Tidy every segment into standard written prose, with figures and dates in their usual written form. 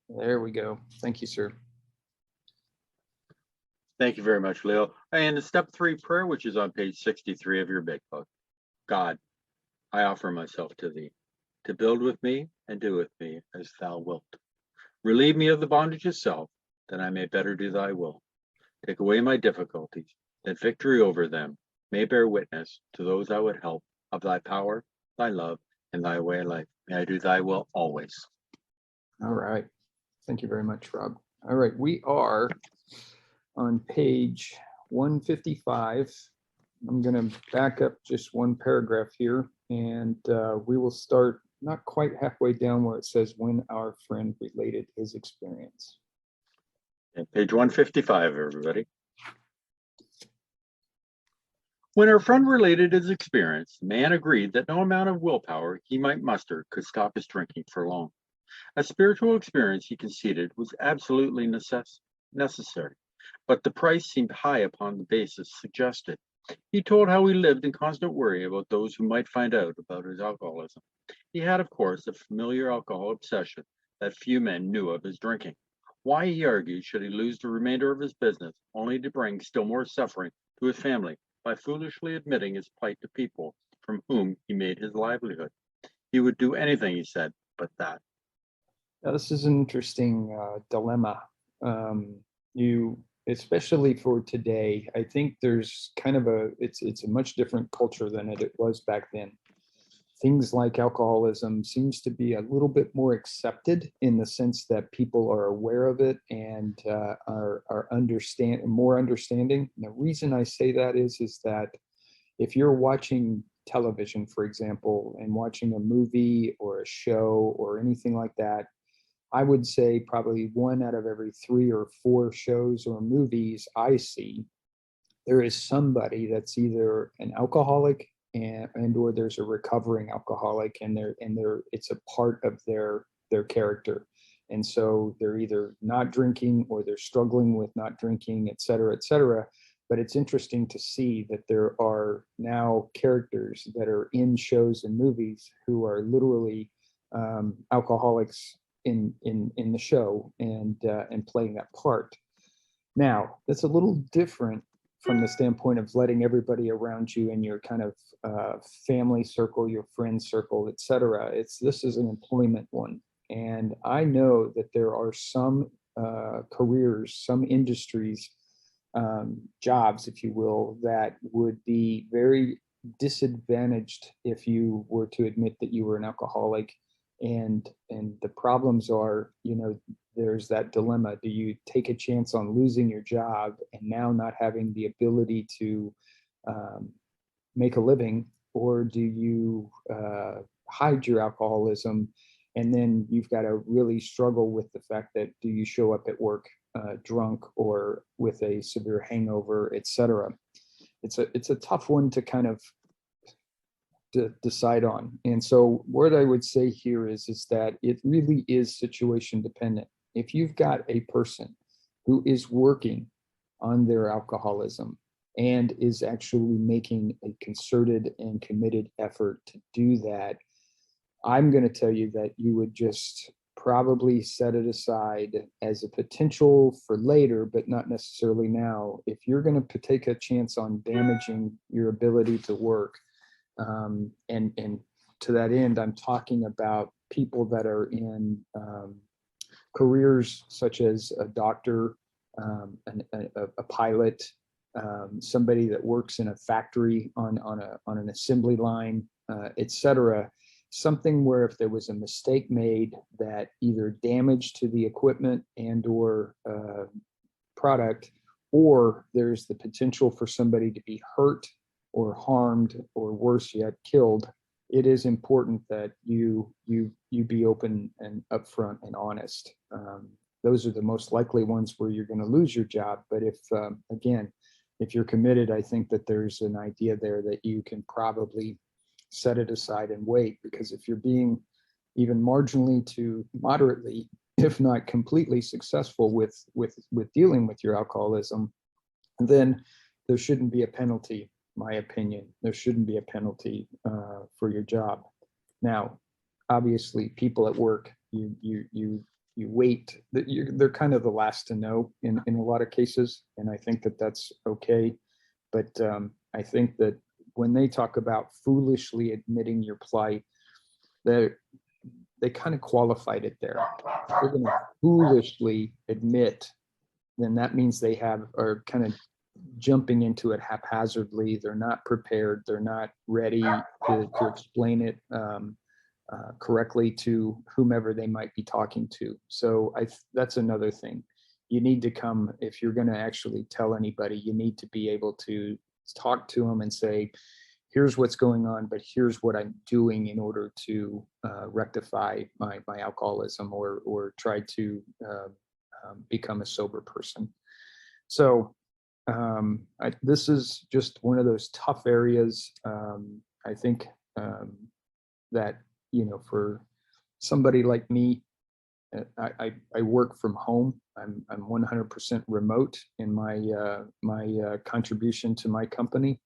There we go. Thank you, sir. Thank you very much, Leo. And the step 3 prayer, which is on page 63 of your big book. God, I offer myself to thee, to build with me and do with me as thou wilt. Relieve me of the bondage of self, that I may better do thy will. Take away my difficulties, that victory over them may bear witness to those I would help of thy power, thy love, and thy way of life. May I do thy will always. All right. Thank you very much, Rob. All right. We are on page 155. I'm going to back up just one paragraph here, and we will start not quite halfway down where it says when our friend related his experience. Okay, page 155, everybody. When our friend related his experience, the man agreed that no amount of willpower he might muster could stop his drinking for long. A spiritual experience, he conceded, was absolutely necessary, but the price seemed high upon the basis suggested. He told how he lived in constant worry about those who might find out about his alcoholism. He had, of course, a familiar alcohol obsession that few men knew of his drinking. Why, he argued, should he lose the remainder of his business, only to bring still more suffering to his family by foolishly admitting his plight to people from whom he made his livelihood? He would do anything, he said, but that. Now, this is an interesting dilemma. Especially for today, I think there's kind of it's a much different culture than it was back then. Things like alcoholism seems to be a little bit more accepted in the sense that people are aware of it and are more understanding. And the reason I say that is that if you're watching television, for example, and watching a movie or a show or anything like that, I would say probably 1 out of every 3 or 4 shows or movies I see, there is somebody that's either an alcoholic and or there's a recovering alcoholic, and it's a part of their character. And so they're either not drinking or they're struggling with not drinking, et cetera, et cetera. But it's interesting to see that there are now characters that are in shows and movies who are literally alcoholics in the show and playing that part. Now, that's a little different from the standpoint of letting everybody around you in your kind of family circle, your friend circle, et cetera. This is an employment one. And I know that there are some careers, some industries, jobs, if you will, that would be very disadvantaged if you were to admit that you were an alcoholic. And the problems are, there's that dilemma. Do you take a chance on losing your job and now not having the ability to make a living, or do you hide your alcoholism, and then you've got to really struggle with the fact that do you show up at work drunk or with a severe hangover, etc. It's a tough one to kind of decide on. And so what I would say here is that it really is situation dependent. If you've got a person who is working on their alcoholism and is actually making a concerted and committed effort to do that, I'm going to tell you that you would just probably set it aside as a potential for later, but not necessarily now. If you're going to take a chance on damaging your ability to work, and to that end, I'm talking about people that are in careers such as a doctor, a pilot, somebody that works in a factory on an assembly line, etc. Something where if there was a mistake made that either damage to the equipment and or product, or there's the potential for somebody to be hurt or harmed, or worse yet, killed, it is important that you be open and upfront and honest. Those are the most likely ones where you're going to lose your job. But if you're committed, I think that there's an idea there that you can probably set it aside and wait, because if you're being even marginally to moderately, if not completely successful with dealing with your alcoholism, then there shouldn't be a penalty. My opinion, there shouldn't be a penalty for your job. Now, obviously, people at work, you you wait, that they're kind of the last to know in a lot of cases. And I think that that's okay. But I think that when they talk about foolishly admitting your plight, they kind of qualified it there. If they're going to foolishly admit, then that means they are kind of jumping into it haphazardly. They're not prepared. They're not ready to explain it correctly to whomever they might be talking to. So that's another thing. You need to come, if you're going to actually tell anybody, you need to be able to talk to them and say, here's what's going on, but here's what I'm doing in order to rectify my alcoholism or try to become a sober person. So this is just one of those tough areas. I think that, for somebody like me, I work from home. I'm 100% remote in my contribution to my company.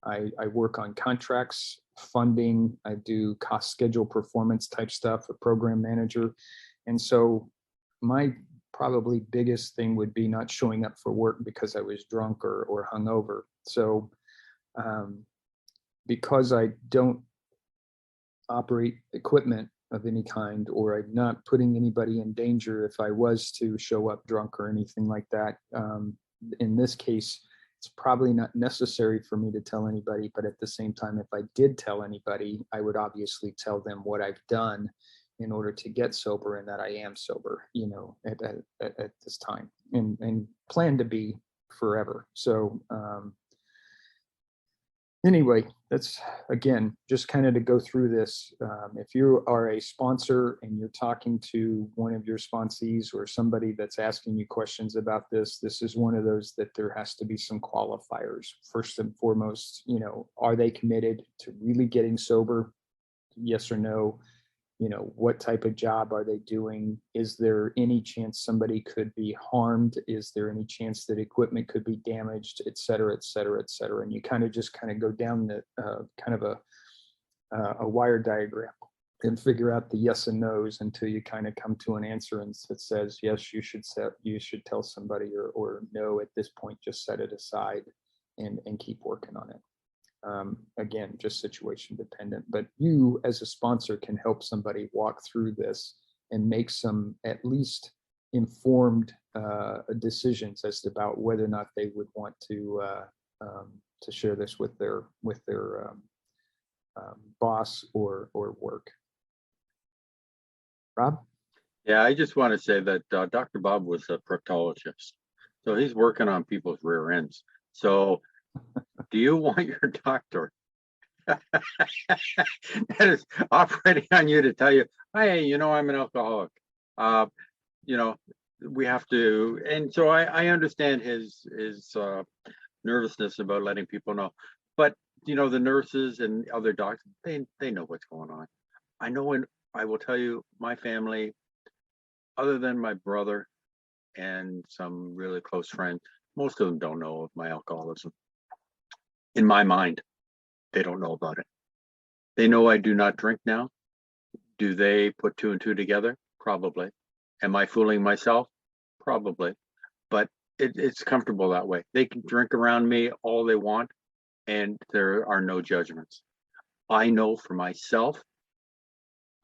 I work on contracts, funding. I do cost schedule performance type stuff, a program manager. And so my probably biggest thing would be not showing up for work because I was drunk or hungover. So because I don't operate equipment of any kind, or I'm not putting anybody in danger if I was to show up drunk or anything like that, in this case, it's probably not necessary for me to tell anybody, but at the same time, if I did tell anybody, I would obviously tell them what I've done in order to get sober and that I am sober, at this time, and plan to be forever. So anyway, that's, again, just kind of to go through this. If you are a sponsor and you're talking to one of your sponsees or somebody that's asking you questions about this is one of those that there has to be some qualifiers. First and foremost, are they committed to really getting sober? Yes or no? What type of job are they doing? Is there any chance somebody could be harmed? Is there any chance that equipment could be damaged, et cetera, et cetera, et cetera? And you kind of go down the kind of a wire diagram and figure out the yes and no's until you kind of come to an answer that says, yes, you should tell somebody, or no, at this point, just set it aside and keep working on it. Again, just situation dependent, but you as a sponsor can help somebody walk through this and make some at least informed decisions as to about whether or not they would want to share this with their boss or work. Rob? Yeah, I just want to say that Dr. Bob was a proctologist, so he's working on people's rear ends. So do you want your doctor that is operating on you to tell you, hey, I'm an alcoholic? We have to, and so I understand his nervousness about letting people know. But the nurses and other doctors, they know what's going on. I know, and I will tell you, my family, other than my brother and some really close friends, most of them don't know of my alcoholism. In my mind, they don't know about it. They know I do not drink now. Do they put two and two together? Probably. Am I fooling myself? Probably. But it's comfortable that way. They can drink around me all they want, and there are no judgments. I know for myself,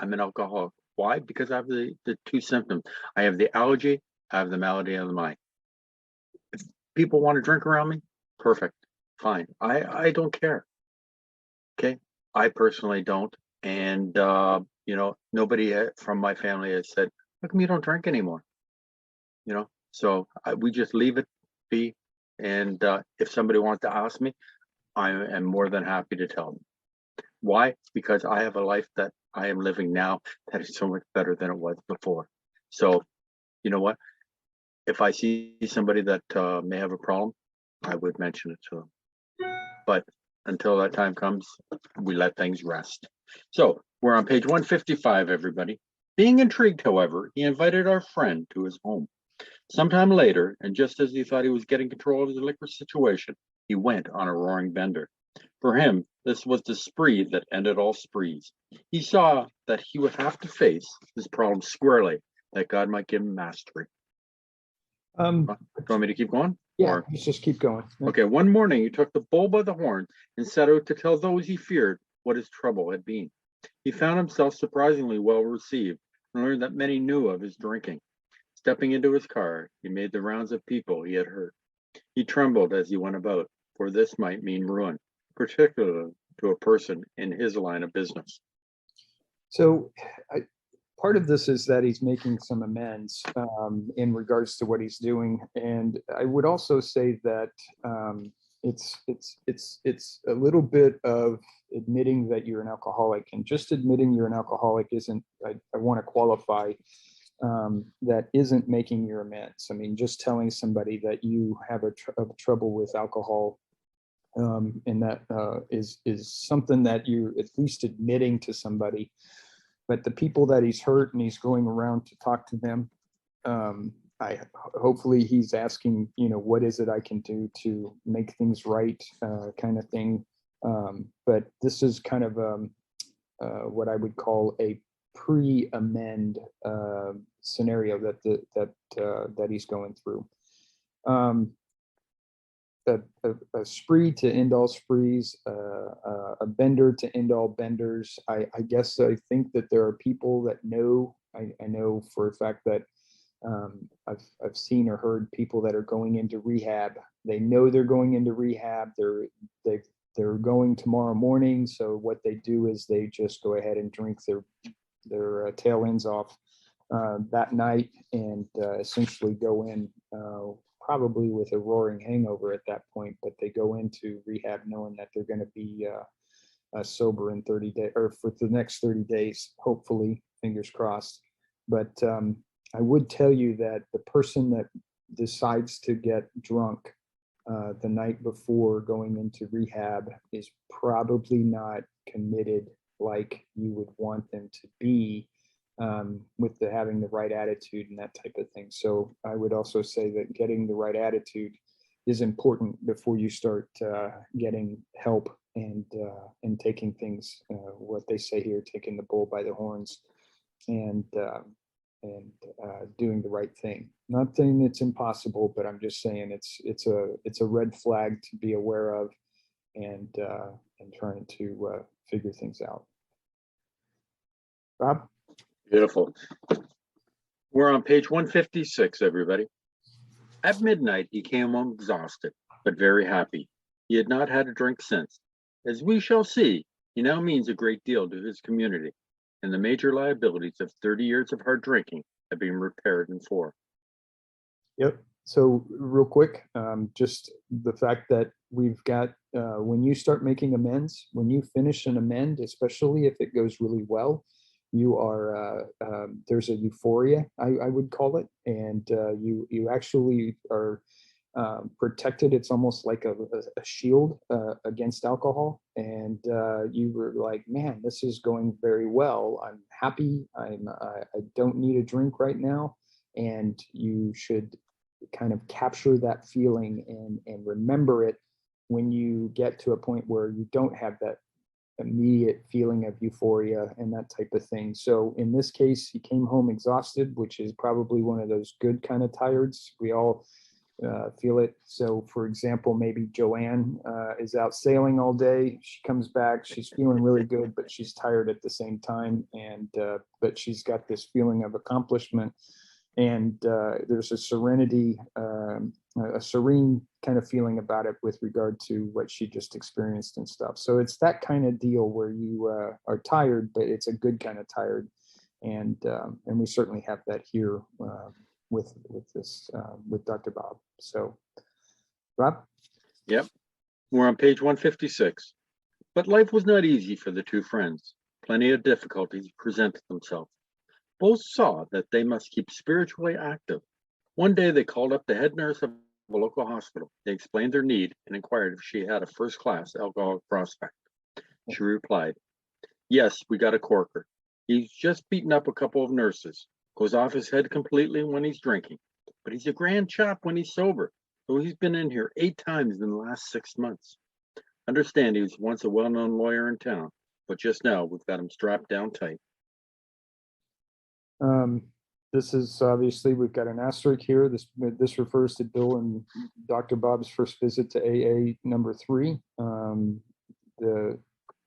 I'm an alcoholic. Why? Because I have the two symptoms. I have the allergy, I have the malady of the mind. If people want to drink around me, perfect. Fine. I don't care. Okay. I personally don't. And, nobody from my family has said, how come you don't drink anymore? So we just leave it be. And if somebody wants to ask me, I am more than happy to tell them. Why? Because I have a life that I am living now that is so much better than it was before. So, you know what? If I see somebody that may have a problem, I would mention it to them. But until that time comes, we let things rest. So we're on page 155, everybody. Being intrigued, however, he invited our friend to his home. Sometime later, and just as he thought he was getting control of his liquor situation, he went on a roaring bender. For him, this was the spree that ended all sprees. He saw that he would have to face his problem squarely that God might give him mastery. Um, Do you want me to keep going? yeah, Or- let's just keep going. Okay, one morning he took the bull by the horn and set out to tell those he feared what his trouble had been. He found himself surprisingly well received and learned that many knew of his drinking. Stepping into his car, he made the rounds of people he had hurt. He trembled as he went about, for this might mean ruin, particularly to a person in his line of business. So part of this is that he's making some amends in regards to what he's doing. And I would also say that it's a little bit of admitting that you're an alcoholic, and just admitting you're an alcoholic isn't, I want to qualify, that isn't making your amends. I mean, just telling somebody that you have a trouble with alcohol, and that is something that you're at least admitting to somebody. But the people that he's hurt and he's going around to talk to them, hopefully he's asking, what is it I can do to make things right, kind of thing. But this is kind of what I would call a pre-amend scenario that he's going through. A spree to end all sprees, a bender to end all benders. I guess I think that there are people that know. I know for a fact that I've seen or heard people that are going into rehab. They know they're going into rehab. They're going tomorrow morning. So what they do is they just go ahead and drink their tail ends off that night, and essentially go in probably with a roaring hangover at that point, but they go into rehab knowing that they're going to be sober in 30 days, or for the next 30 days, hopefully, fingers crossed. But I would tell you that the person that decides to get drunk the night before going into rehab is probably not committed like you would want them to be, with having the right attitude and that type of thing. So I would also say that getting the right attitude is important before you start getting help and taking things, what they say here, taking the bull by the horns, and doing the right thing. Not saying it's impossible, but I'm just saying it's a red flag to be aware of, and trying to figure things out. Rob? Beautiful. We're on page 156, everybody. At midnight, he came home exhausted, but very happy. He had not had a drink since. As we shall see, he now means a great deal to his community, and the major liabilities of 30 years of hard drinking have been repaired in 4. Yep. So real quick, just the fact that we've got, when you start making amends, when you finish an amend, especially if it goes really well, you are, there's a euphoria, I would call it. And you actually are protected. It's almost like a shield against alcohol. And you were like, man, this is going very well. I'm happy. I don't need a drink right now. And you should kind of capture that feeling and remember it when you get to a point where you don't have that immediate feeling of euphoria and that type of thing. So in this case, he came home exhausted, which is probably one of those good kind of tireds. We all feel it. So for example, maybe Joanne is out sailing all day. She comes back, she's feeling really good, but she's tired at the same time. And but she's got this feeling of accomplishment. And there's a serenity, a serene kind of feeling about it with regard to what she just experienced and stuff. So it's that kind of deal where you are tired, but it's a good kind of tired. And we certainly have that here with this with Dr. Bob. So, Rob? Yep. We're on page 156. But life was not easy for the two friends. Plenty of difficulties presented themselves. Both saw that they must keep spiritually active. One day they called up the head nurse of a local hospital. They explained their need and inquired if she had a first-class alcoholic prospect. She replied, "Yes, we got a corker. He's just beaten up a couple of nurses. Goes off his head completely when he's drinking. But he's a grand chap when he's sober. So he's been in here 8 times in the last 6 months. Understand he was once a well-known lawyer in town, but just now we've got him strapped down tight." This is obviously, we've got an asterisk here. This refers to Bill and Dr. Bob's first visit to AA number 3. The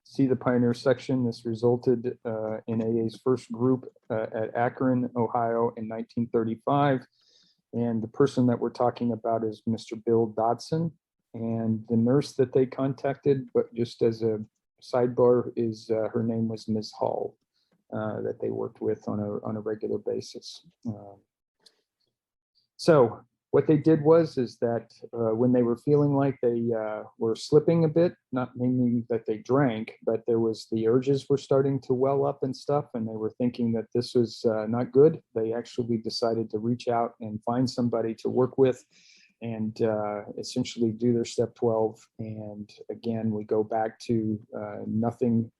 See the Pioneer section. This resulted in AA's first group at Akron, Ohio in 1935. And the person that we're talking about is Mr. Bill Dodson. And the nurse that they contacted, but just as a sidebar, is her name was Ms. Hall, that they worked with on a regular basis. So what they did is that when they were feeling like they were slipping a bit, not meaning that they drank, but there was the urges were starting to well up and stuff, and they were thinking that this was not good, they actually decided to reach out and find somebody to work with and essentially do their step 12. And again, we go back to nothing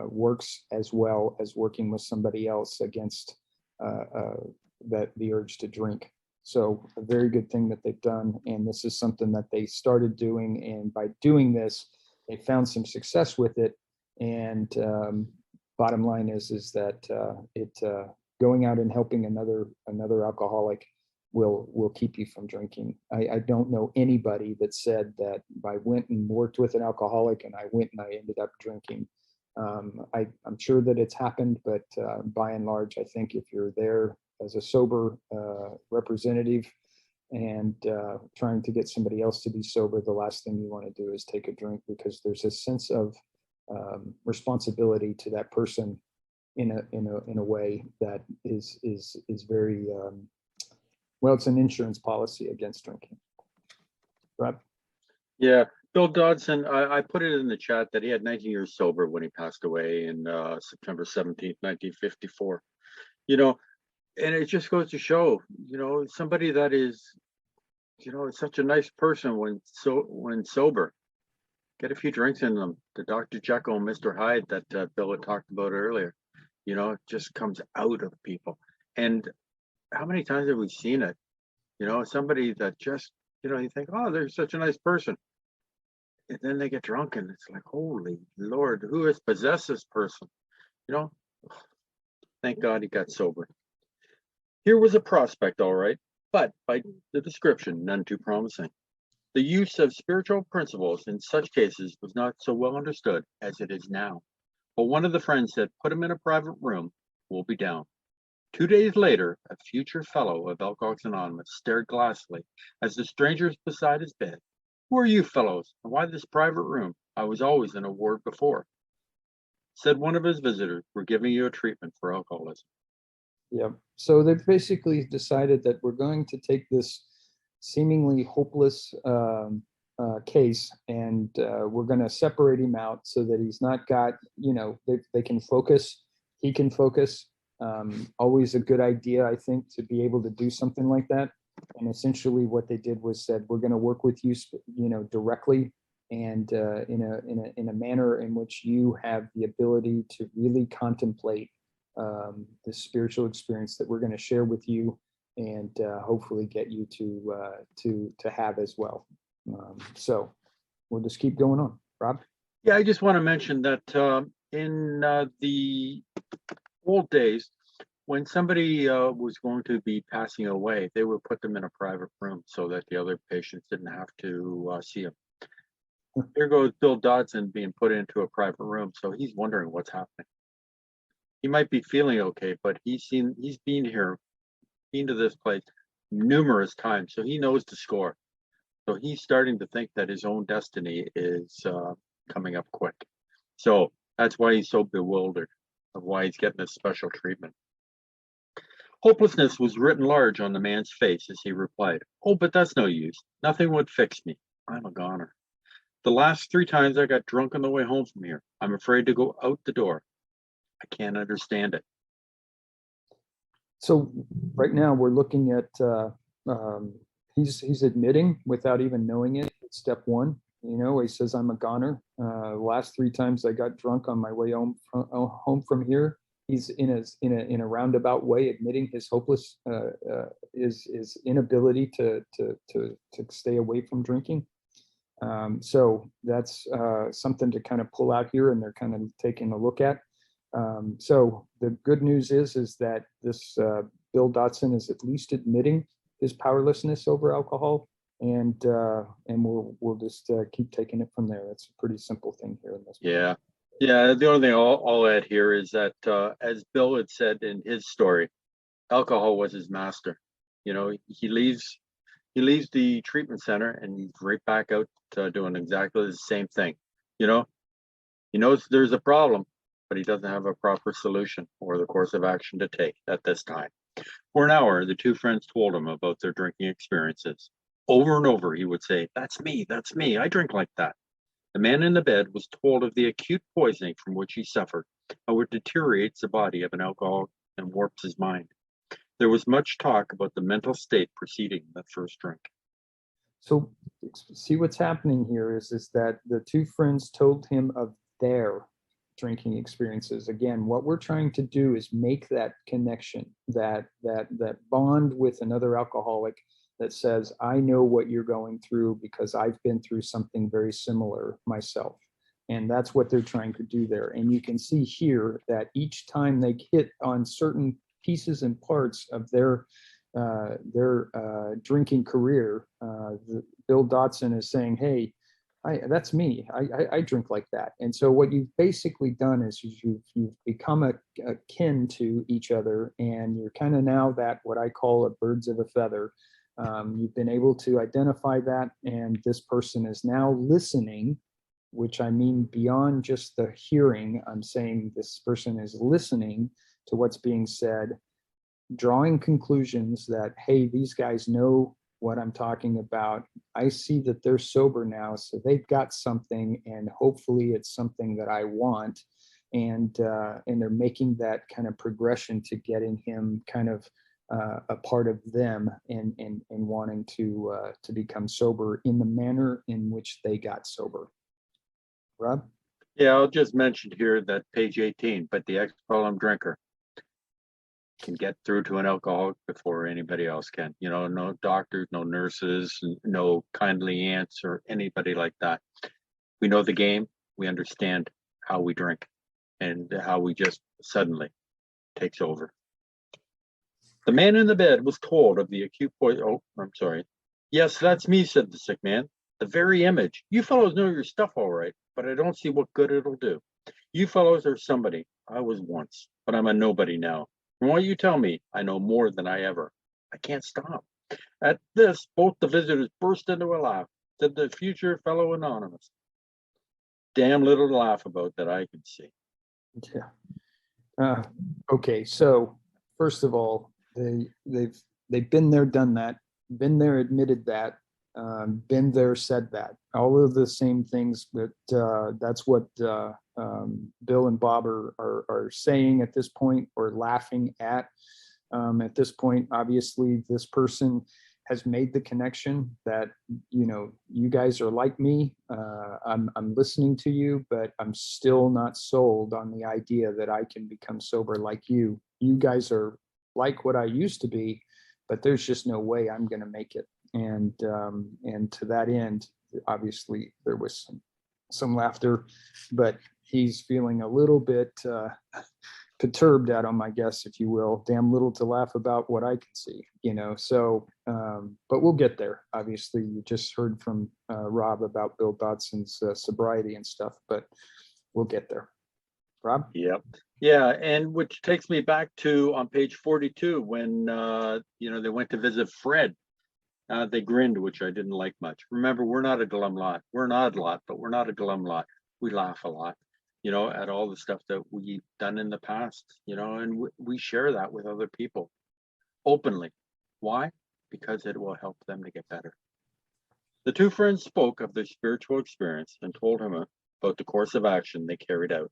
works as well as working with somebody else against the urge to drink. So a very good thing that they've done. And this is something that they started doing. And by doing this, they found some success with it. And bottom line is that going out and helping another alcoholic will keep you from drinking. I don't know anybody that said that I went and worked with an alcoholic and I went and I ended up drinking. I'm sure that it's happened, but by and large, I think if you're there as a sober representative and trying to get somebody else to be sober, the last thing you want to do is take a drink, because there's a sense of responsibility to that person in a way that is very well, it's an insurance policy against drinking. Rob? Yeah, Bill Dodson, I put it in the chat that he had 19 years sober when he passed away in September 17th, 1954. You know, and it just goes to show, you know, somebody that is, you know, such a nice person when sober. Get a few drinks in them. The Dr. Jekyll and Mr. Hyde that Bill had talked about earlier, you know, it just comes out of people. And how many times have we seen it? You know, somebody that just, you know, you think, oh, they're such a nice person. And then they get drunk and it's like, holy Lord, who has possessed this person? You know, thank God he got sober. Here was a prospect, all right, but by the description, none too promising. The use of spiritual principles in such cases was not so well understood as it is now. But one of the friends said, put him in a private room, we'll be down. 2 days later, a future fellow of Alcoholics Anonymous stared glassily as the strangers beside his bed. Who are you fellows, and why this private room? I was always in a ward before. Said one of his visitors, we're giving you a treatment for alcoholism. Yeah, so they've basically decided that we're going to take this seemingly hopeless case and we're going to separate him out so that he's not got, you know, they can focus, he can focus. Always a good idea, I think, to be able to do something like that. And essentially what they did was said, we're going to work with you, you know, directly and in a manner in which you have the ability to really contemplate the spiritual experience that we're going to share with you and hopefully get you to have as well. So we'll just keep going on. Rob? Yeah, I just want to mention that in the old days, when somebody was going to be passing away, they would put them in a private room so that the other patients didn't have to see him. Here goes Bill Dodson being put into a private room, so he's wondering what's happening. He might be feeling okay, but he's been to this place numerous times, so he knows the score. So he's starting to think that his own destiny is coming up quick. So that's why he's so bewildered of why he's getting this special treatment. Hopelessness was written large on the man's face as he replied, oh, but that's no use. Nothing would fix me. I'm a goner. The last 3 times I got drunk on the way home from here. I'm afraid to go out the door. I can't understand it. So right now we're looking at, he's admitting without even knowing it, step 1. You know, he says, I'm a goner. Last 3 times I got drunk on my way home from here. He's in a roundabout way admitting his hopeless, his inability to stay away from drinking. So that's something to kind of pull out here, and they're kind of taking a look at. So the good news is that this Bill Dotson is at least admitting his powerlessness over alcohol, and we'll just keep taking it from there. That's a pretty simple thing here in this. Yeah. Yeah. The only thing I'll add here is that, as Bill had said in his story, alcohol was his master. You know, he leaves the treatment center and he's right back out doing exactly the same thing. You know, he knows there's a problem, but he doesn't have a proper solution or the course of action to take at this time. For an hour, the two friends told him about their drinking experiences. Over and over, he would say, "That's me, I drink like that." The man in the bed was told of the acute poisoning from which he suffered, how it deteriorates the body of an alcoholic and warps his mind. There was much talk about the mental state preceding the first drink. So see what's happening here is that the two friends told him of their drinking experiences. Again, what we're trying to do is make that connection, that bond with another alcoholic that says, I know what you're going through because I've been through something very similar myself. And that's what they're trying to do there. And you can see here that each time they hit on certain pieces and parts of their drinking career, Bill Dotson is saying, hey, that's me. I drink like that. And so what you've basically done is you've become akin to each other, and you're kind of now that what I call a birds of a feather. You've been able to identify that, and this person is now listening, which I mean beyond just the hearing. I'm saying this person is listening to what's being said, drawing conclusions that, hey, these guys know what I'm talking about. I see that they're sober now, so they've got something, and hopefully it's something that I want. And they're making that kind of progression to getting him kind of a part of them and wanting to become sober in the manner in which they got sober. Rob? Yeah, I'll just mention here that page 18, but the ex-problem drinker can get through to an alcoholic before anybody else can. You know, no doctors, no nurses, no kindly aunts or anybody like that. We know the game. We understand how we drink and how we just suddenly takes over. The man in the bed was told of the acute poison. Oh, I'm sorry. Yes, that's me, said the sick man. The very image. You fellows know your stuff all right, but I don't see what good it'll do. You fellows are somebody. I was once, but I'm a nobody now. From what you tell me, I know more than I ever. I can't stop. At this, both the visitors burst into a laugh, said the future fellow anonymous. Damn little to laugh about that I can see. Yeah. Okay, so first of all, they've been there, done that, been there, admitted that, been there, said that. All of the same things that that's what Bill and Bob are saying at this point, or laughing at this point. Obviously, this person has made the connection that, you know, you guys are like me. I'm listening to you, but I'm still not sold on the idea that I can become sober like you. You guys are like what I used to be, but there's just no way I'm going to make it. And to that end, obviously there was some laughter, but he's feeling a little bit perturbed at him, I guess, if you will. Damn little to laugh about what I can see, you know. So, but we'll get there. Obviously, you just heard from Rob about Bill Dotson's sobriety and stuff, but we'll get there. Rob? Yep. Yeah, and which takes me back to on page 42 when you know, they went to visit Fred. They grinned, which I didn't like much. Remember, we're not a glum lot. We're an odd lot, but we're not a glum lot. We laugh a lot, you know, at all the stuff that we've done in the past, you know, and we share that with other people openly. Why? Because it will help them to get better. The two friends spoke of their spiritual experience and told him about the course of action they carried out.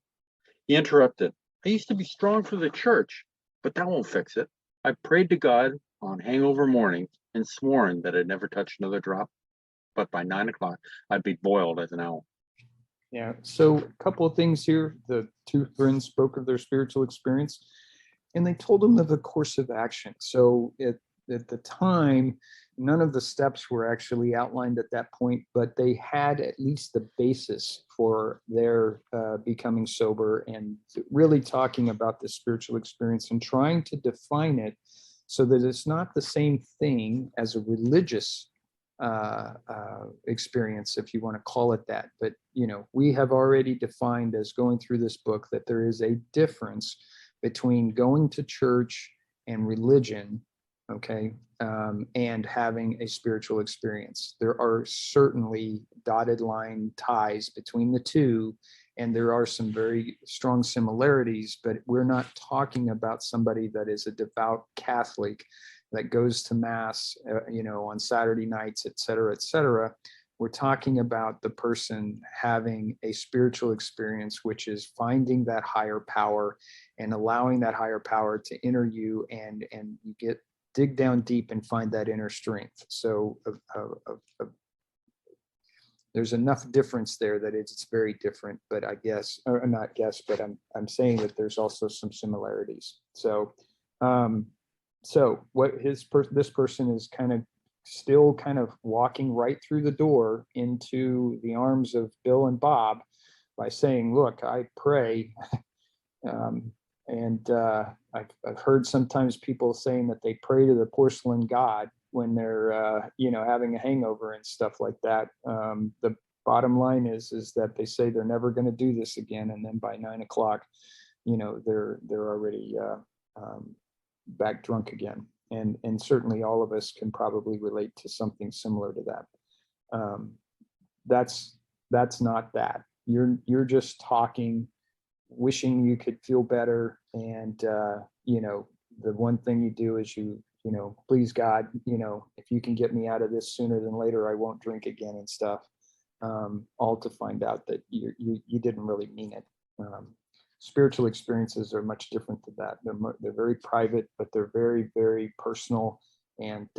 He interrupted. I used to be strong for the church, but that won't fix it. I prayed to God on hangover mornings and sworn that I'd never touch another drop, but by 9 o'clock, I'd be boiled as an owl. Yeah, so a couple of things here. The two friends spoke of their spiritual experience, and they told them of the course of action. So at the time, none of the steps were actually outlined at that point, but they had at least the basis for their becoming sober and really talking about the spiritual experience and trying to define it so that it's not the same thing as a religious experience, if you want to call it that. But, we have already defined as going through this book that there is a difference between going to church and religion, okay, and having a spiritual experience. There are certainly dotted line ties between the two, and there are some very strong similarities, but we're not talking about somebody that is a devout Catholic that goes to mass, on Saturday nights, et cetera, et cetera. We're talking about the person having a spiritual experience, which is finding that higher power and allowing that higher power to enter you, and you dig down deep and find that inner strength. So there's enough difference there that it's very different, but I guess, or not guess, but I'm saying that there's also some similarities. So what this person is still walking right through the door into the arms of Bill and Bob by saying, look, I pray. I've heard sometimes people saying that they pray to the porcelain god when they're, having a hangover and stuff like that. The bottom line is that they say they're never going to do this again. And then by 9 o'clock, they're already back drunk again. And certainly all of us can probably relate to something similar to that. That's not that. You're just talking, wishing you could feel better. And, the one thing you do is please God, if you can get me out of this sooner than later, I won't drink again and stuff. All to find out that you didn't really mean it. Spiritual experiences are much different than that. They're very private, but they're very, very personal. And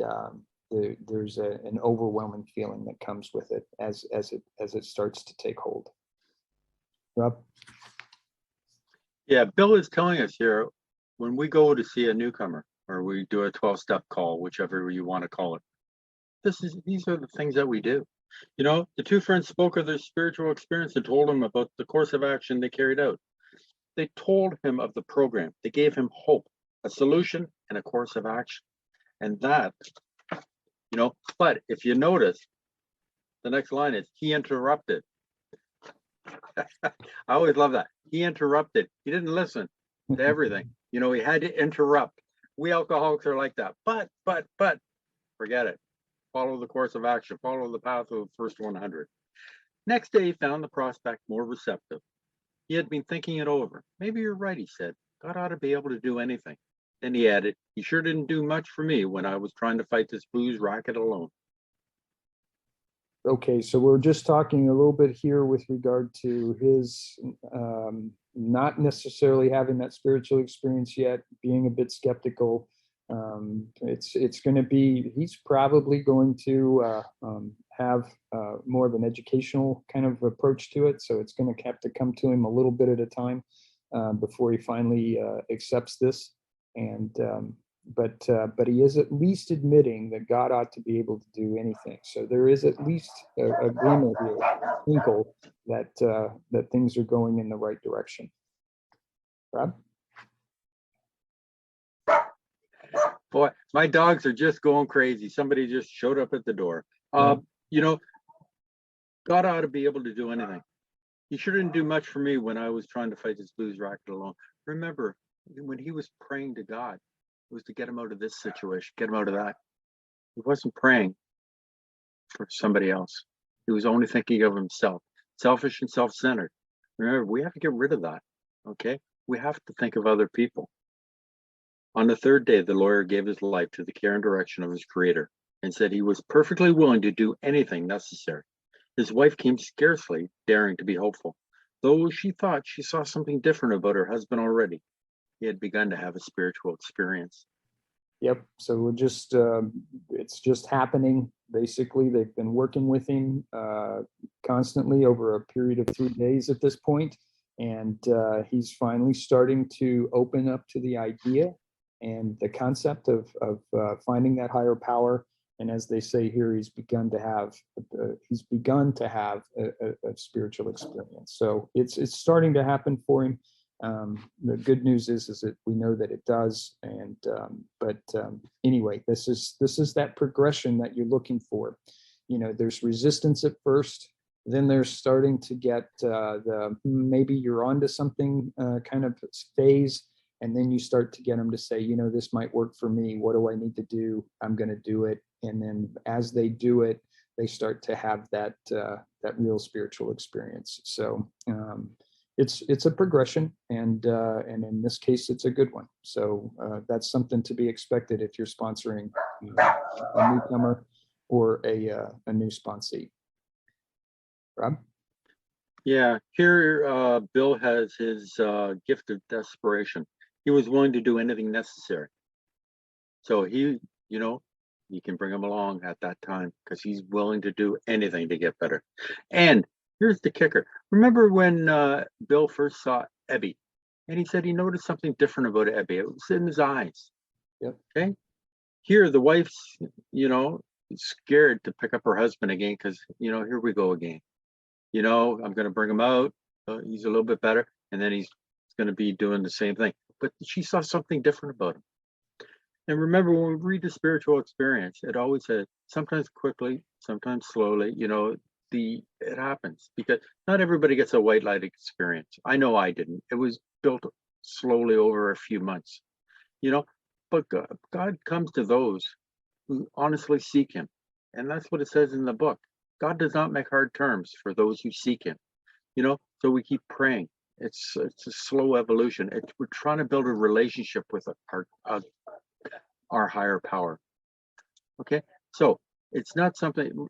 there's an overwhelming feeling that comes with it as it starts to take hold. Rob? Yeah, Bill is telling us here, when we go to see a newcomer or we do a 12-step call, whichever you want to call it, these are the things that we do. The two friends spoke of their spiritual experience and told him about the course of action they carried out. They told him of the program. They gave him hope, a solution, and a course of action. And that, but if you notice, the next line is, he interrupted. I always love that. He interrupted. He didn't listen to everything. He had to interrupt. We alcoholics are like that. But, forget it. Follow the course of action. Follow the path of the first 100. Next day, he found the prospect more receptive. He had been thinking it over. Maybe you're right, he said. God ought to be able to do anything. Then he added, he sure didn't do much for me when I was trying to fight this booze racket alone. Okay, so we're just talking a little bit here with regard to his not necessarily having that spiritual experience yet, being a bit skeptical. It's going to be, he's probably going to have more of an educational kind of approach to it. So it's going to have to come to him a little bit at a time before he finally accepts this. And but he is at least admitting that God ought to be able to do anything. So there is at least a glimmer here, a twinkle that things are going in the right direction. Rob? Boy, my dogs are just going crazy. Somebody just showed up at the door. God ought to be able to do anything. He sure didn't do much for me when I was trying to fight this blues racket alone. Remember, when he was praying to God, it was to get him out of this situation, get him out of that. He wasn't praying for somebody else. He was only thinking of himself, selfish and self-centered. Remember, we have to get rid of that, okay? We have to think of other people. On the third day, the lawyer gave his life to the care and direction of his creator and said he was perfectly willing to do anything necessary. His wife came scarcely daring to be hopeful, though she thought she saw something different about her husband already. He had begun to have a spiritual experience. Yep. So we're just, it's just happening. Basically, they've been working with him constantly over a period of 3 days at this point. And he's finally starting to open up to the idea and the concept of finding that higher power. And as they say here, he's begun to have a spiritual experience. So it's starting to happen for him. The good news is that we know that it does. And but anyway, this is that progression that you're looking for. There's resistance at first, then they're starting to get maybe you're onto something kind of phase, and then you start to get them to say, this might work for me. What do I need to do? I'm going to do it. And then as they do it, they start to have that real spiritual experience. So it's a progression, and in this case, it's a good one. So that's something to be expected if you're sponsoring a newcomer or a new sponsee. Rob? Yeah, here Bill has his gift of desperation. He was willing to do anything necessary. So he, you can bring him along at that time because he's willing to do anything to get better. And here's the kicker. Remember when Bill first saw Ebby, and he said he noticed something different about Ebby. It was in his eyes. Yep. Okay. Here, the wife's, scared to pick up her husband again because, here we go again. I'm going to bring him out. He's a little bit better. And then he's going to be doing the same thing. But she saw something different about him. And remember, when we read the spiritual experience, it always says sometimes quickly, sometimes slowly, it happens because not everybody gets a white light experience. I know I didn't. It was built slowly over a few months, but God comes to those who honestly seek him. And that's what it says in the book. God does not make hard terms for those who seek him, so we keep praying. It's a slow evolution. We're trying to build a relationship with our higher power. Okay, so it's not something.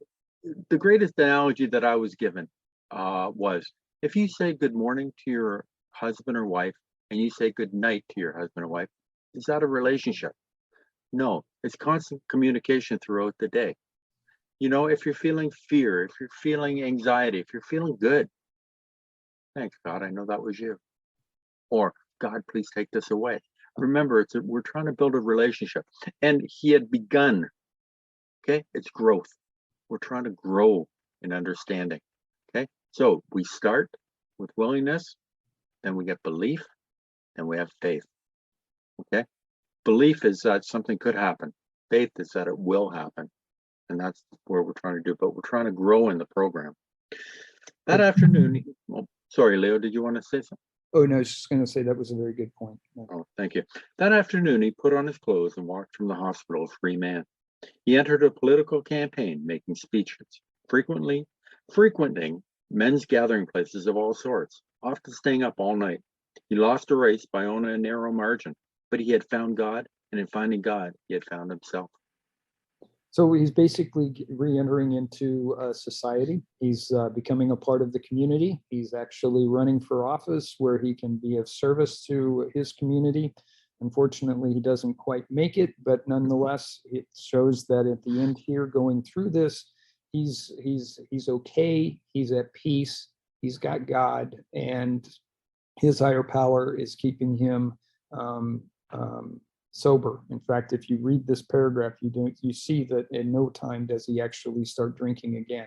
The greatest analogy that I was given was if you say good morning to your husband or wife and you say good night to your husband or wife, is that a relationship? No, it's constant communication throughout the day. If you're feeling fear, if you're feeling anxiety, if you're feeling good, thanks God, I know that was you. Or God, please take this away. Remember, we're trying to build a relationship, and he had begun. Okay, it's growth. We're trying to grow in understanding. Okay, so we start with willingness, then we get belief, and we have faith. Okay, belief is that something could happen. Faith is that it will happen, and that's where we're trying to do. But we're trying to grow in the program. That afternoon, sorry, Leo, did you want to say something? Oh, no, I was just going to say that was a very good point. Oh, thank you. That afternoon, he put on his clothes and walked from the hospital a free man. He entered a political campaign, making speeches, frequenting men's gathering places of all sorts, often staying up all night. He lost a race by only a narrow margin, but he had found God, and in finding God, he had found himself. So he's basically re-entering into society. He's becoming a part of the community. He's actually running for office where he can be of service to his community. Unfortunately, he doesn't quite make it, but nonetheless, it shows that at the end here, going through this, he's okay. He's at peace. He's got God, and his higher power is keeping him sober. In fact, if you read this paragraph, you see that in no time does he actually start drinking again.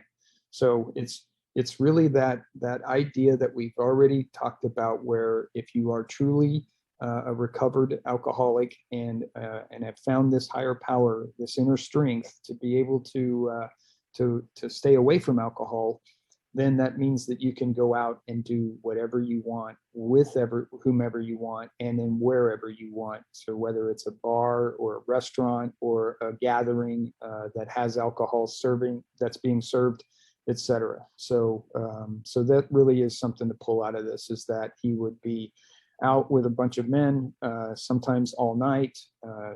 So it's really that idea that we've already talked about, where if you are truly a recovered alcoholic and have found this higher power, this inner strength to be able to stay away from alcohol, then that means that you can go out and do whatever you want with whomever you want and then wherever you want. So whether it's a bar or a restaurant or a gathering that has alcohol that's being served, etc. So that really is something to pull out of this, is that he would be out with a bunch of men, sometimes all night.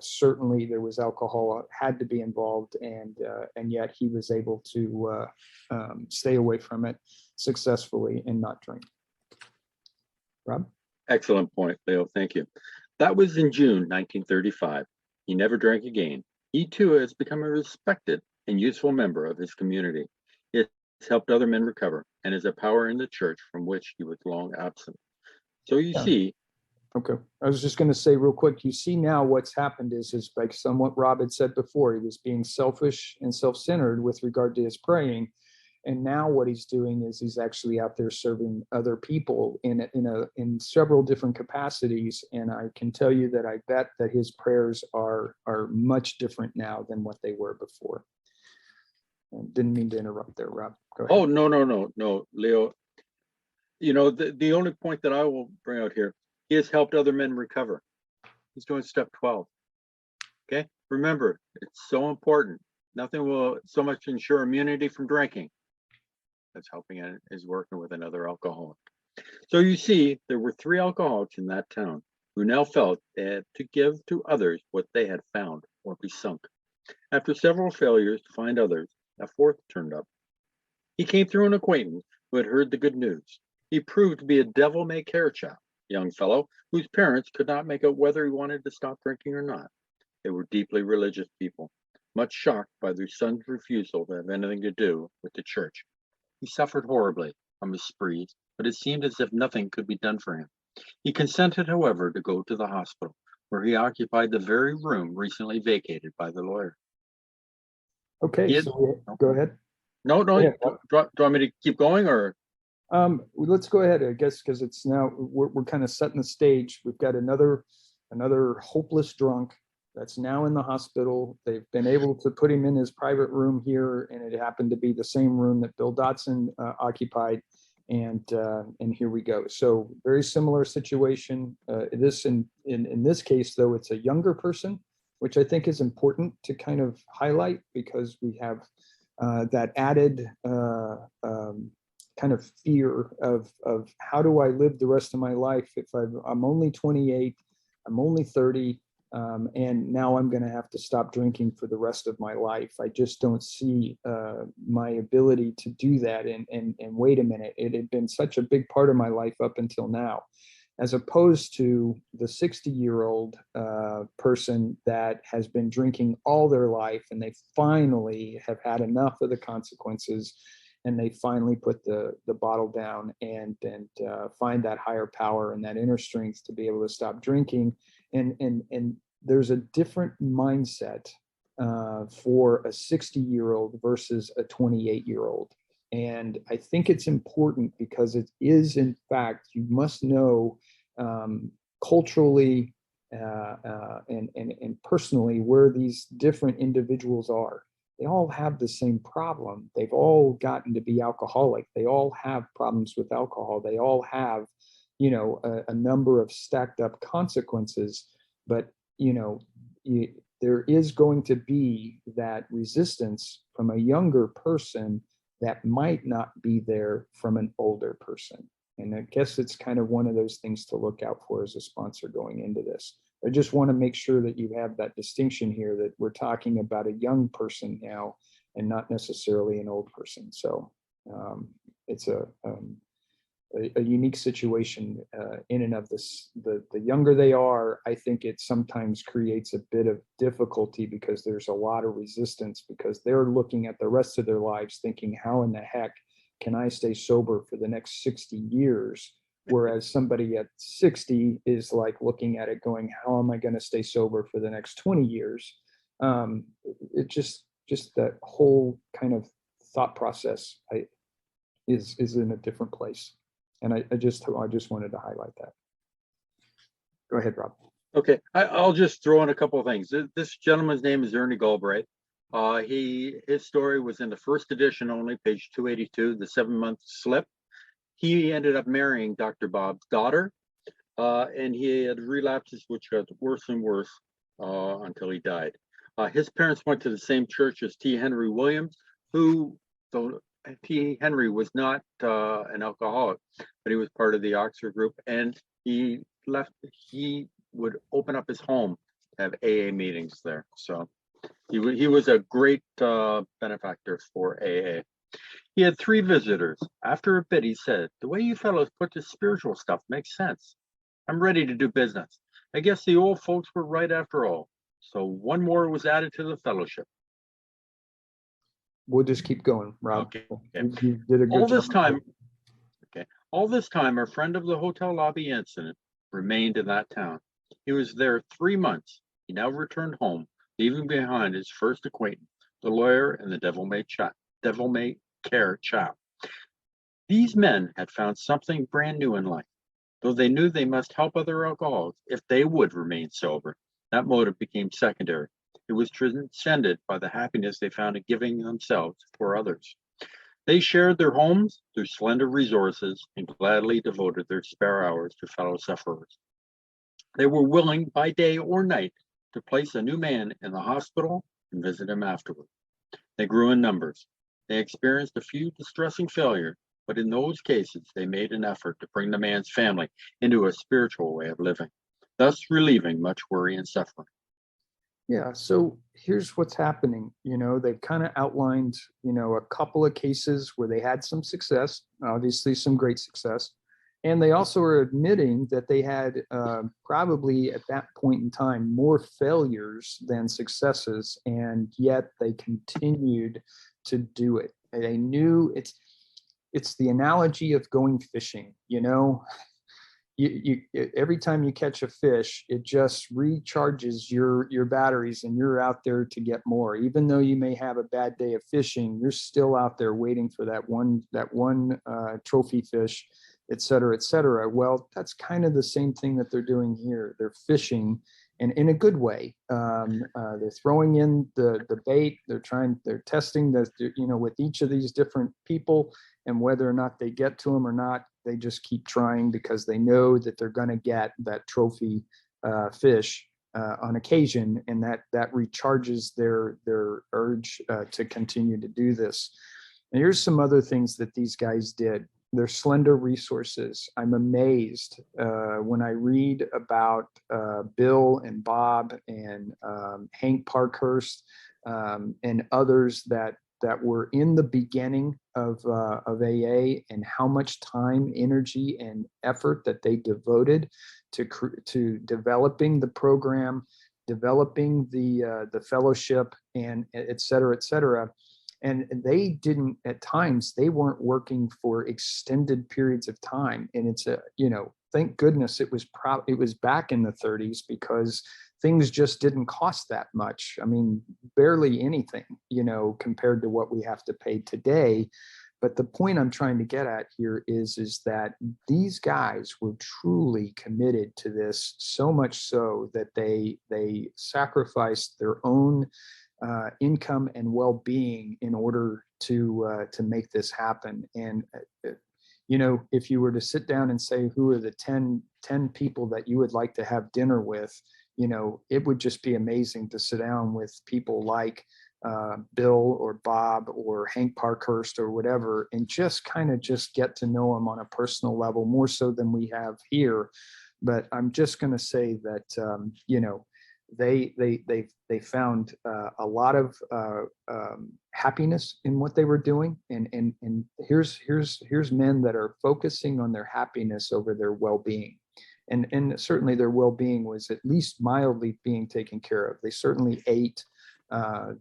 Certainly there was alcohol had to be involved, and yet he was able to stay away from it successfully and not drink. Rob? Excellent point, Leo. Thank you. That was in June 1935. He never drank again. He too has become a respected and useful member of his community. He has helped other men recover and is a power in the church from which he was long absent. So you see. Okay. I was just going to say real quick, you see now what's happened is like somewhat Rob had said before, he was being selfish and self-centered with regard to his praying. And now what he's doing is he's actually out there serving other people in several different capacities. And I can tell you that I bet that his prayers are much different now than what they were before. Didn't mean to interrupt there, Rob. Go ahead. Oh, no, Leo. The only point that I will bring out here, he has helped other men recover. He's doing step 12. Okay, remember, it's so important. Nothing will so much ensure immunity from drinking. That's helping it is working with another alcoholic. So you see, there were 3 alcoholics in that town who now felt they had to give to others what they had found or be sunk. After several failures to find others, a 4th turned up. He came through an acquaintance who had heard the good news. He proved to be a devil-may-care chap, young fellow whose parents could not make out whether he wanted to stop drinking or not. They were deeply religious people, much shocked by their son's refusal to have anything to do with the church. He suffered horribly from his sprees, but it seemed as if nothing could be done for him. He consented, however, to go to the hospital, where he occupied the very room recently vacated by the lawyer. Okay, so go ahead. No, Yeah. do you want me to keep going, or? Let's go ahead, I guess, because it's now we're kind of setting the stage. We've got another hopeless drunk that's now in the hospital. They've been able to put him in his private room here, and it happened to be the same room that Bill Dotson occupied. And here we go. So very similar situation. In this case, though, it's a younger person, which I think is important to kind of highlight, because we have that added kind of fear of how do I live the rest of my life if I'm only 28, I'm only 30, and now I'm going to have to stop drinking for the rest of my life. I just don't see my ability to do that. And wait a minute, it had been such a big part of my life up until now, as opposed to the 60-year-old person that has been drinking all their life, and they finally have had enough of the consequences, and they finally put the bottle down and find that higher power and that inner strength to be able to stop drinking. And there's a different mindset for a 60-year-old versus a 28-year-old. And I think it's important, because it is, in fact, you must know culturally and personally where these different individuals are. They all have the same problem. They've all gotten to be alcoholic. They all have problems with alcohol. They all have, a number of stacked up consequences. But, there is going to be that resistance from a younger person that might not be there from an older person. And I guess it's kind of one of those things to look out for as a sponsor going into this. I just want to make sure that you have that distinction here, that we're talking about a young person now and not necessarily an old person. So it's a unique situation in and of this. The younger they are, I think it sometimes creates a bit of difficulty, because there's a lot of resistance, because they're looking at the rest of their lives thinking, how in the heck can I stay sober for the next 60 years? Whereas somebody at 60 is like looking at it going, how am I going to stay sober for the next 20 years? It just that whole kind of thought process is in a different place. And I just wanted to highlight that. Go ahead, Rob. Okay, I'll just throw in a couple of things. This gentleman's name is Ernie Galbraith. His story was in the first edition only, page 282, the 7-month slip. He ended up marrying Dr. Bob's daughter, and he had relapses which got worse and worse until he died. His parents went to the same church as T. Henry Williams, who, though T. Henry was not an alcoholic, but he was part of the Oxford group, and he would open up his home to have AA meetings there. So he was a great benefactor for AA. He had 3 visitors. After a bit, he said, "The way you fellows put this spiritual stuff makes sense. I'm ready to do business. I guess the old folks were right after all." So 1 more was added to the fellowship. We'll just keep going, Rob. Okay. You did a good job. All this time, our friend of the hotel lobby incident remained in that town. He was there 3 months. He now returned home, leaving behind his first acquaintance, the lawyer and the devil-may care chap. These men had found something brand new in life. Though they knew they must help other alcoholics if they would remain sober, that motive became secondary. It was transcended by the happiness they found in giving themselves for others. They shared their homes, their slender resources, and gladly devoted their spare hours to fellow sufferers. They were willing, by day or night, to place a new man in the hospital and visit him afterward. They grew in numbers. They experienced a few distressing failures, but in those cases, they made an effort to bring the man's family into a spiritual way of living, thus relieving much worry and suffering. Yeah, so here's what's happening. They've kind of outlined, a couple of cases where they had some success, obviously some great success. And they also are admitting that they had probably at that point in time more failures than successes, and yet they continued to do it. They knew it's the analogy of going fishing. You every time you catch a fish, it just recharges your batteries, and you're out there to get more. Even though you may have a bad day of fishing, you're still out there waiting for that one trophy fish, et cetera, et cetera. Well, that's kind of the same thing that they're doing here. They're fishing, and in a good way. They're throwing in the bait. They're testing with each of these different people, and whether or not they get to them or not, they just keep trying because they know that they're going to get that trophy fish on occasion, and that recharges their urge to continue to do this. And here's some other things that these guys did. Their slender resources. I'm amazed when I read about Bill and Bob and Hank Parkhurst and others that were in the beginning of AA, and how much time, energy, and effort that they devoted to developing the program, developing the fellowship, and et cetera, et cetera. And they didn't, at times, they weren't working for extended periods of time. And it's thank goodness it was back in the 30s, because things just didn't cost that much. I mean, barely anything, compared to what we have to pay today. But the point I'm trying to get at here is that these guys were truly committed to this, so much so that they sacrificed their own income and well-being in order to make this happen. And if you were to sit down and say who are the 10 people that you would like to have dinner with, it would just be amazing to sit down with people like Bill or Bob or Hank Parkhurst or whatever, and just get to know them on a personal level, more so than we have here. But I'm just going to say that they found a lot of happiness in what they were doing, and here's men that are focusing on their happiness over their well-being, and certainly their well-being was at least mildly being taken care of. They certainly ate.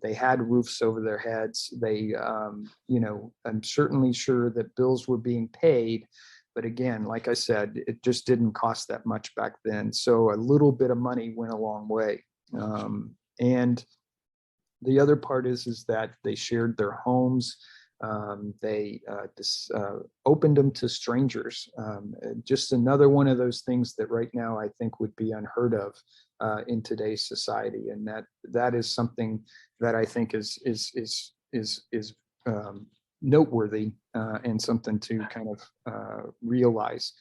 They had roofs over their heads. I'm certainly sure that bills were being paid. But again, like I said, it just didn't cost that much back then. So a little bit of money went a long way. And the other part is that they shared their homes. They opened them to strangers. Just another one of those things that right now I think would be unheard of in today's society, and that is something that I think is noteworthy and something to kind of realize.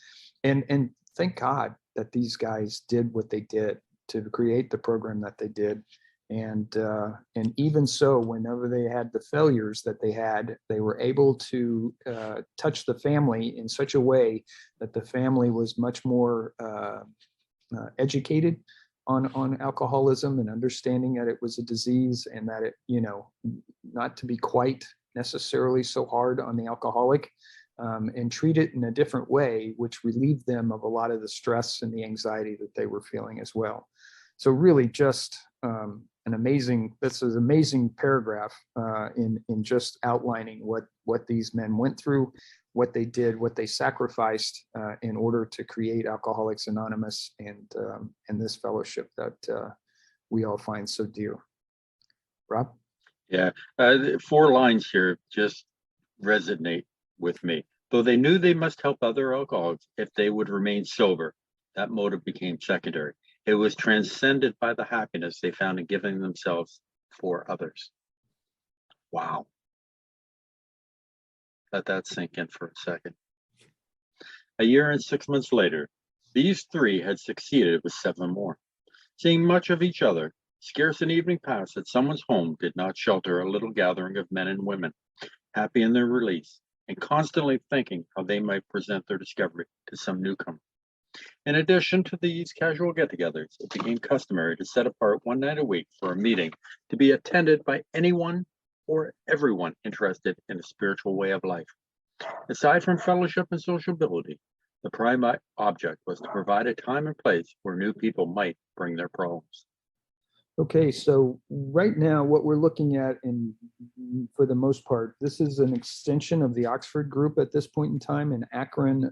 And thank God that these guys did what they did to create the program that they did. And even so, whenever they had the failures that they had, they were able to touch the family in such a way that the family was much more educated on alcoholism and understanding that it was a disease, and that it, not to be quite necessarily so hard on the alcoholic, and treat it in a different way, which relieved them of a lot of the stress and the anxiety that they were feeling as well. So really just this is an amazing paragraph in just outlining what these men went through, what they did, what they sacrificed in order to create Alcoholics Anonymous and this fellowship that we all find so dear. Rob? Yeah, 4 lines here just resonate with me. Though they knew they must help other alcoholics if they would remain sober, that motive became secondary. It was transcended by the happiness they found in giving themselves for others. Wow. Let that sink in for a second. A year and 6 months later, these three had succeeded with 7 more. Seeing much of each other, scarce an evening passed that someone's home did not shelter a little gathering of men and women, happy in their release, and constantly thinking how they might present their discovery to some newcomer. In addition to these casual get-togethers, it became customary to set apart one night a week for a meeting to be attended by anyone or everyone interested in a spiritual way of life. Aside from fellowship and sociability, the prime object was to provide a time and place where new people might bring their problems. Okay, so right now what we're looking at, and for the most part, this is an extension of the Oxford group at this point in time in Akron.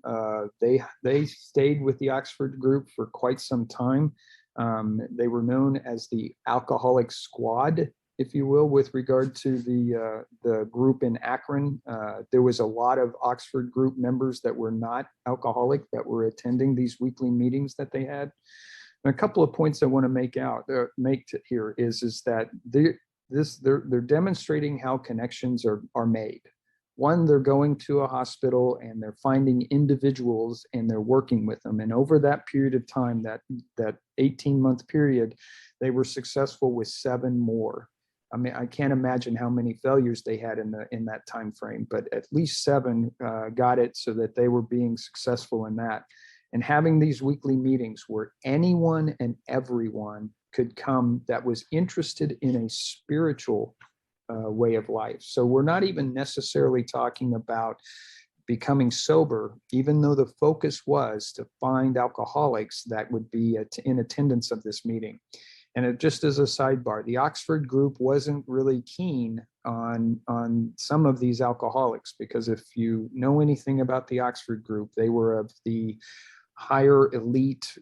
They stayed with the Oxford group for quite some time. They were known as the Alcoholic Squad, if you will, with regard to the group in Akron. There was a lot of Oxford group members that were not alcoholic that were attending these weekly meetings that they had. And a couple of points I want to make here is that they're demonstrating how connections are made. One, they're going to a hospital and they're finding individuals and they're working with them. And over that period of time, that 18-month period, they were successful with 7 more. I mean, I can't imagine how many failures they had in that time frame, but at least 7 got it so that they were being successful in that. And having these weekly meetings where anyone and everyone could come that was interested in a spiritual way of life. So we're not even necessarily talking about becoming sober, even though the focus was to find alcoholics that would be in attendance of this meeting. And just as a sidebar, the Oxford group wasn't really keen on some of these alcoholics, because if you know anything about the Oxford group, they were of the higher elite,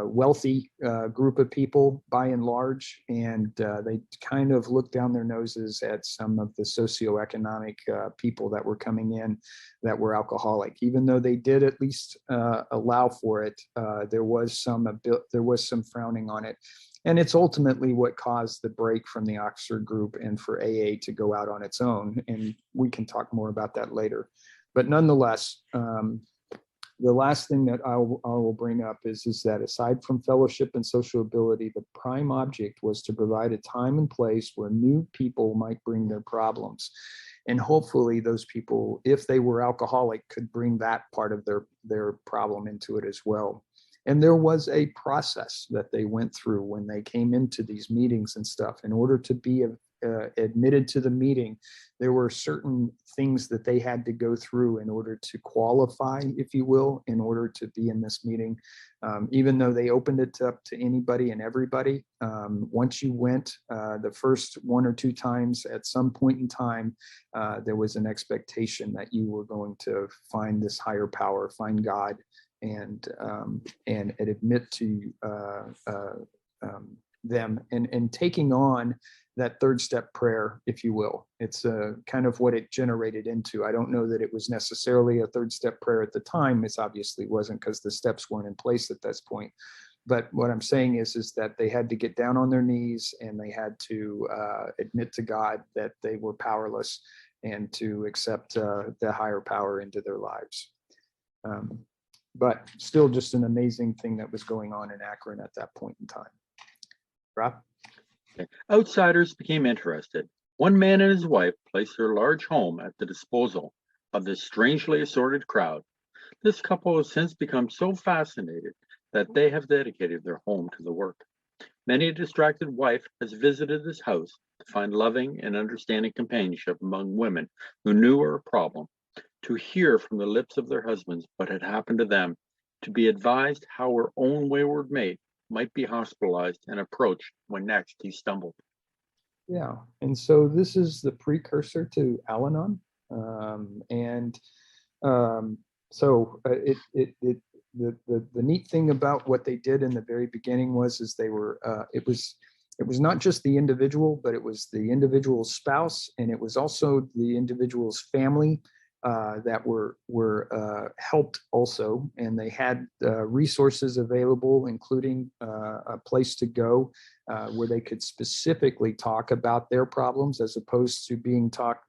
wealthy group of people by and large, and they kind of looked down their noses at some of the socioeconomic people that were coming in that were alcoholic. Even though they did at least allow for it, there was some frowning on it. And it's ultimately what caused the break from the Oxford group and for AA to go out on its own. And we can talk more about that later. But nonetheless, the last thing that I will bring up is that aside from fellowship and sociability, the prime object was to provide a time and place where new people might bring their problems. And hopefully those people, if they were alcoholic, could bring that part of their problem into it as well. And there was a process that they went through when they came into these meetings and stuff. In order to be admitted to the meeting, there were certain things that they had to go through in order to qualify, if you will, in order to be in this meeting. Even though they opened it up to anybody and everybody, once you went the first 1 or 2 times, at some point in time, there was an expectation that you were going to find this higher power, find God, and admit to them and taking on that 3rd step prayer, if you will. It's kind of what it generated into. I don't know that it was necessarily a 3rd step prayer at the time. It obviously wasn't, because the steps weren't in place at this point. But what I'm saying is that they had to get down on their knees and they had to admit to God that they were powerless and to accept the higher power into their lives. But still just an amazing thing that was going on in Akron at that point in time. Rob? Outsiders became interested. One man and his wife placed their large home at the disposal of this strangely assorted crowd. This couple has since become so fascinated that they have dedicated their home to the work. Many a distracted wife has visited this house to find loving and understanding companionship among women who knew were a problem, to hear from the lips of their husbands what had happened to them, to be advised how her own wayward mate might be hospitalized and approached when next he stumbled. Yeah, and so this is the precursor to Al-Anon, so the neat thing about what they did in the very beginning was they were it was it was not just the individual, but it was the individual's spouse, and it was also the individual's family that were helped also, and they had resources available, including a place to go where they could specifically talk about their problems as opposed to being talk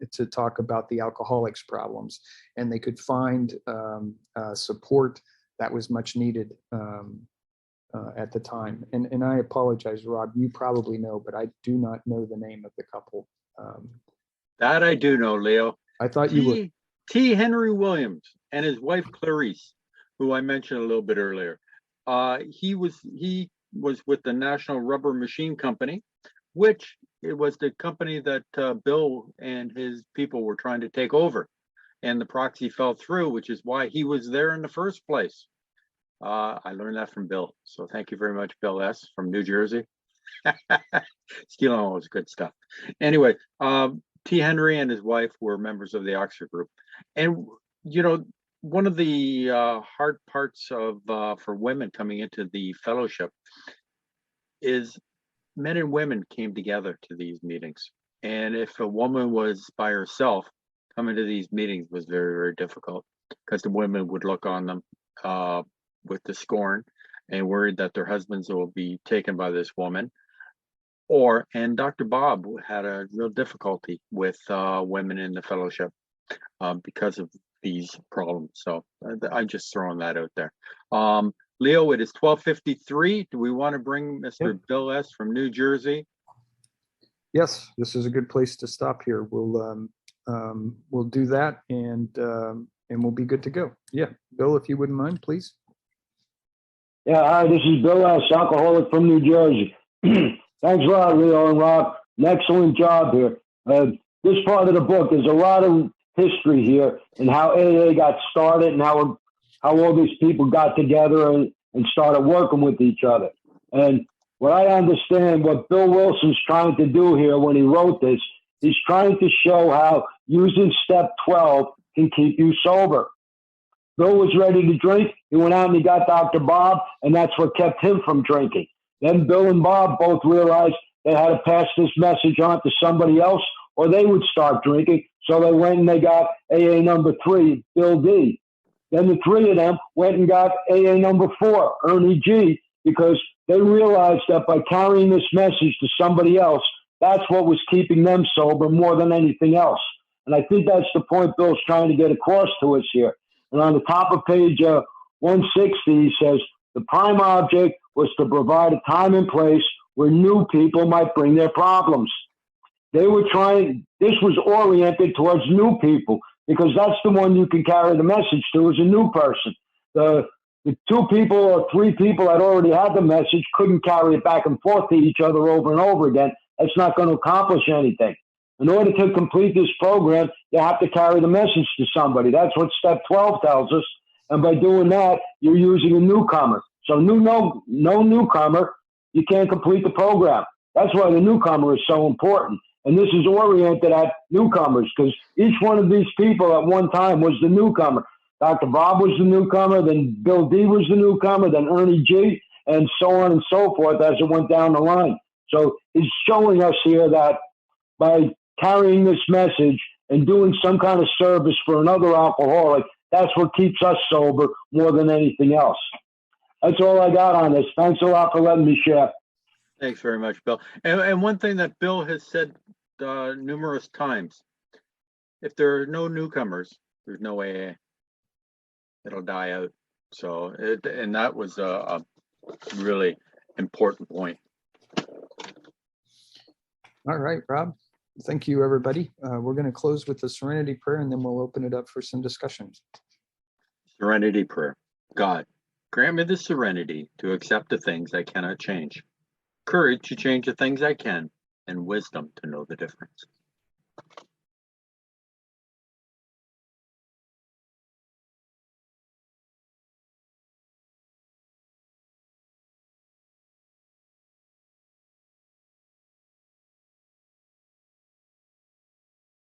about the alcoholic's problems, and they could find support that was much needed at the time. And I apologize, Rob, you probably know, but I do not know the name of the couple. That I do know, Leo. I thought you would. T. Henry Williams and his wife Clarice, who I mentioned a little bit earlier. He was with the National Rubber Machine Company, which it was the company that Bill and his people were trying to take over, and the proxy fell through, which is why he was there in the first place. I learned that from Bill, so thank you very much, Bill S. from New Jersey. Stealing all his good stuff. Anyway, T. Henry and his wife were members of the Oxford group. And, you know, one of the hard parts of for women coming into the fellowship is men and women came together to these meetings. And if a woman was by herself, coming to these meetings was very, very difficult, because the women would look on them with the scorn and worried that their husbands will be taken by this woman. And Dr. Bob had a real difficulty with women in the fellowship because of these problems. So I'm just throwing that out there. Leo, it is 12:53. Do we want to bring Mr. Bill S. from New Jersey? Yes, this is a good place to stop here. We'll do that, and we'll be good to go. Yeah, Bill, if you wouldn't mind, please. Yeah, hi, this is Bill S., alcoholic from New Jersey. Thanks a lot, Leo and Rob. An excellent job here. This part of the book, there's a lot of history here and how AA got started and how all these people got together and started working with each other. And what I understand, what Bill Wilson's trying to do here when he wrote this, he's trying to show how using step 12 can keep you sober. Bill was ready to drink. He went out and he got Dr. Bob, and that's what kept him from drinking. Then Bill and Bob both realized they had to pass this message on to somebody else or they would start drinking. So they went and they got AA number 3, Bill D. Then the three of them went and got AA number 4, Ernie G, because they realized that by carrying this message to somebody else, that's what was keeping them sober more than anything else. And I think that's the point Bill's trying to get across to us here. And on the top of page 160, he says, the prime object was to provide a time and place where new people might bring their problems. They were trying, this was oriented towards new people because that's the one you can carry the message to as a new person. The 2 people or 3 people that already had the message couldn't carry it back and forth to each other over and over again. That's not going to accomplish anything. In order to complete this program, you have to carry the message to somebody. That's what step 12 tells us. And by doing that, you're using a newcomer. So no newcomer, you can't complete the program. That's why the newcomer is so important. And this is oriented at newcomers because each one of these people at one time was the newcomer. Dr. Bob was the newcomer, then Bill D was the newcomer, then Ernie G, and so on and so forth as it went down the line. So he's showing us here that by carrying this message and doing some kind of service for another alcoholic, that's what keeps us sober more than anything else. That's all I got on this. Thanks a lot for letting me share. Thanks very much, Bill. And one thing that Bill has said numerous times, if there are no newcomers, there's no AA. It'll die out. So, and that was a really important point. All right, Rob. Thank you, everybody. We're going to close with the Serenity Prayer, and then we'll open it up for some discussion. Serenity Prayer. God, grant me the serenity to accept the things I cannot change, courage to change the things I can, and wisdom to know the difference.